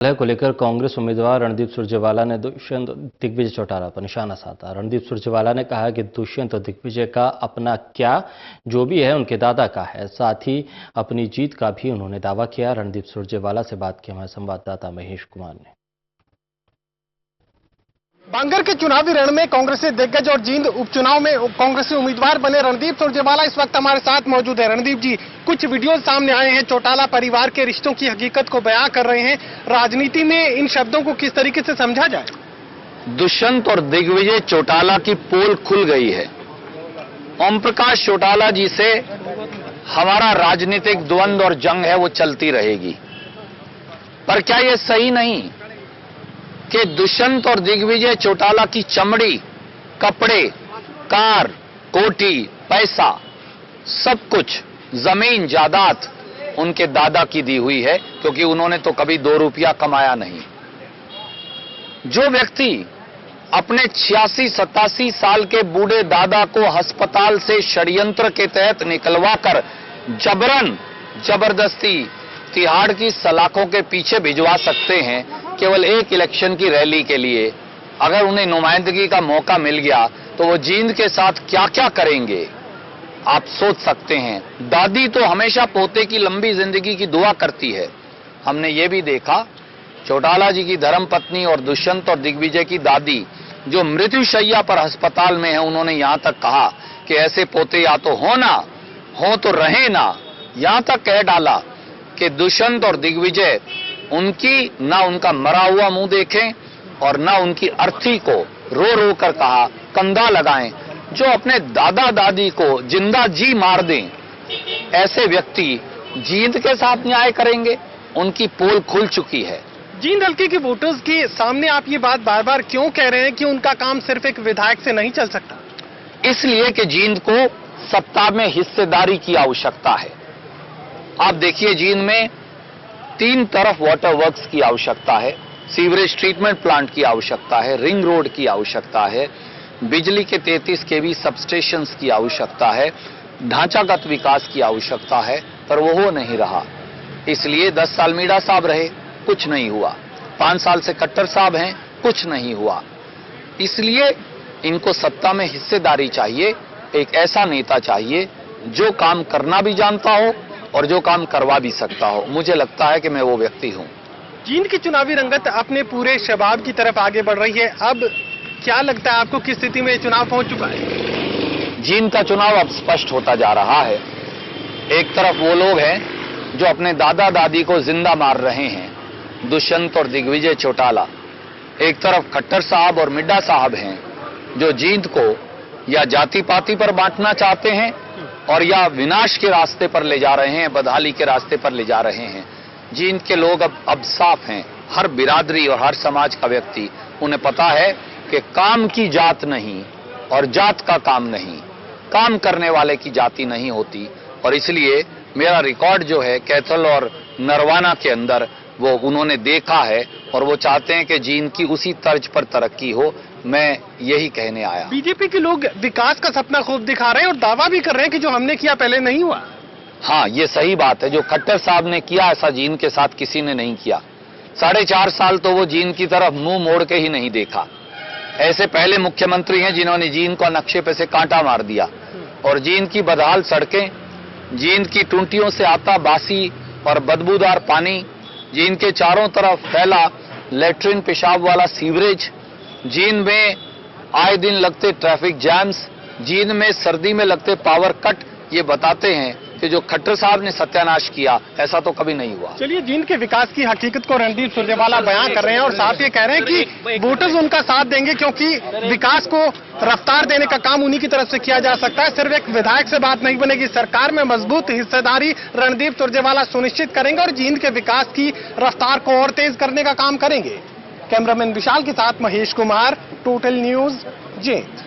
को लेकर कांग्रेस उम्मीदवार रणदीप सुरजेवाला ने दुष्यंत दिग्विजय चौटाला पर निशाना साधा। रणदीप सुरजेवाला ने कहा कि दुष्यंत और दिग्विजय का अपना क्या जो भी है उनके दादा का है। साथ ही अपनी जीत का भी उन्होंने दावा किया। रणदीप सुरजेवाला से बात की हमारे संवाददाता महेश कुमार ने। बांगर के चुनावी रण में कांग्रेसी दिग्गज और जींद उपचुनाव में कांग्रेसी उम्मीदवार बने रणदीप सुरजेवाला इस वक्त हमारे साथ मौजूद है। रणदीप जी, कुछ वीडियो सामने आए हैं, चौटाला परिवार के रिश्तों की हकीकत को बयां कर रहे हैं। राजनीति में इन शब्दों को किस तरीके से समझा जाए? दुष्यंत और दिग्विजय चौटाला की पोल खुल गई है। ओम प्रकाश चौटाला जी से हमारा राजनीतिक द्वंद्व और जंग है वो चलती रहेगी। पर क्या ये सही नहीं कि दुष्यंत और दिग्विजय चौटाला की चमड़ी, कपड़े, कार, कोठी, पैसा, सब कुछ, जमीन जायदाद उनके दादा की दी हुई है, क्योंकि उन्होंने तो कभी 2 रुपया कमाया नहीं। जो व्यक्ति अपने 86-87 साल के बूढ़े दादा को अस्पताल से षड्यंत्र के तहत निकलवाकर जबरन जबरदस्ती तिहाड़ की सलाखों के पीछे भिजवा सकते हैं केवल एक इलेक्शन की रैली के लिए, अगर उन्हें नुमाइंदगी का मौका मिल गया तो वो जींद के साथ क्या क्या करेंगे आप सोच सकते हैं। दादी तो हमेशा पोते की लंबी जिंदगी की दुआ करती है। हमने ये भी देखा चौटाला जी की धर्मपत्नी और दुष्यंत और दिग्विजय की दादी जो मृत्युशैया पर अस्पताल में है, उन्होंने यहां तक कहा कि ऐसे पोते या तो हो तो रहे ना। यहां तक कह डाला कि दुष्यंत और दिग्विजय उनकी ना उनका मरा हुआ मुंह देखें और ना उनकी अर्थी को रो रो कर कहा कंधा लगाएं। जो अपने दादा दादी को जिंदा जी मार दें, ऐसे व्यक्ति जींद के साथ न्याय करेंगे? उनकी पोल खुल चुकी है। जींद हल्के के वोटर्स के सामने आप ये बात बार बार क्यों कह रहे हैं कि उनका काम सिर्फ एक विधायक से नहीं चल सकता? इसलिए कि जींद को सत्ता में हिस्सेदारी की आवश्यकता है। आप देखिए, जींद में 3 तरफ वाटर वर्क्स की आवश्यकता है, सीवरेज ट्रीटमेंट प्लांट की आवश्यकता है, रिंग रोड की आवश्यकता है, बिजली के 33 केवी सबस्टेशंस की आवश्यकता है, ढांचागत विकास की आवश्यकता है, पर वो हो नहीं रहा। इसलिए 10 साल मीणा साहब रहे, कुछ नहीं हुआ। 5 साल से खट्टर साहब हैं, कुछ नहीं हुआ। इसलिए इनको सत्ता में हिस्सेदारी चाहिए। एक ऐसा नेता चाहिए जो काम करना भी जानता हो और जो काम करवा भी सकता हो। मुझे लगता है कि मैं वो व्यक्ति हूं। जींद की चुनावी रंगत अपने पूरे शबाब की तरफ आगे बढ़ रही है। अब क्या लगता है आपको, किस स्थिति में चुनाव पहुंच चुका है? जींद का चुनाव अब स्पष्ट होता जा रहा है। एक तरफ वो लोग हैं जो अपने दादा दादी को जिंदा मार रहे हैं, दुष्यंत और दिग्विजय चौटाला। एक तरफ खट्टर साहब और मिड्डा साहब हैं जो जींद को या जाति पाति पर बांटना चाहते हैं और या विनाश के रास्ते पर ले जा रहे हैं, बदहाली के रास्ते पर ले जा रहे हैं। जींद के लोग अब साफ हैं। हर बिरादरी और हर समाज का व्यक्ति, उन्हें पता है कि काम की जात नहीं और जात का काम नहीं, काम करने वाले की जाति नहीं होती। और इसलिए मेरा रिकॉर्ड जो है कैथल और नरवाना के अंदर, वो उन्होंने देखा है और वो चाहते हैं कि जींद की उसी तर्ज पर तरक्की हो। मैं यही कहने आया। बीजेपी के लोग विकास का सपना खूब दिखा रहे हैं और दावा भी कर रहे हैं कि जो हमने किया पहले नहीं हुआ। हाँ, ये सही बात है। जो खट्टर साहब ने किया, ऐसा जींद के साथ किसी ने नहीं किया। 4.5 साल तो वो जींद की तरफ मुंह मोड़ के ही नहीं देखा। ऐसे पहले मुख्यमंत्री हैं जिन्होंने जींद को नक्शे पे से कांटा मार दिया। और जींद की बदहाल सड़कें, जींद की टूंटियों से आता बासी और बदबूदार पानी, जींद के चारों तरफ फैला लेट्रिन पेशाब वाला सीवरेज, जींद में आए दिन लगते ट्रैफिक जैम्स, जींद में सर्दी में लगते पावर कट, ये बताते हैं कि जो खट्टर साहब ने सत्यानाश किया, ऐसा तो कभी नहीं हुआ। चलिए, जींद के विकास की हकीकत को रणदीप सुरजेवाला बयां कर रहे हैं और साथ ये कह रहे हैं कि वोटर्स उनका साथ देंगे, क्योंकि विकास को रफ्तार देने का काम उन्हीं की तरफ से किया जा सकता है। सिर्फ एक विधायक से बात नहीं बनेगी, सरकार में मजबूत हिस्सेदारी रणदीप सुरजेवाला सुनिश्चित करेंगे और जींद के विकास की रफ्तार को और तेज करने का काम करेंगे। कैमरामैन विशाल के साथ महेश कुमार, टोटल न्यूज, जींद।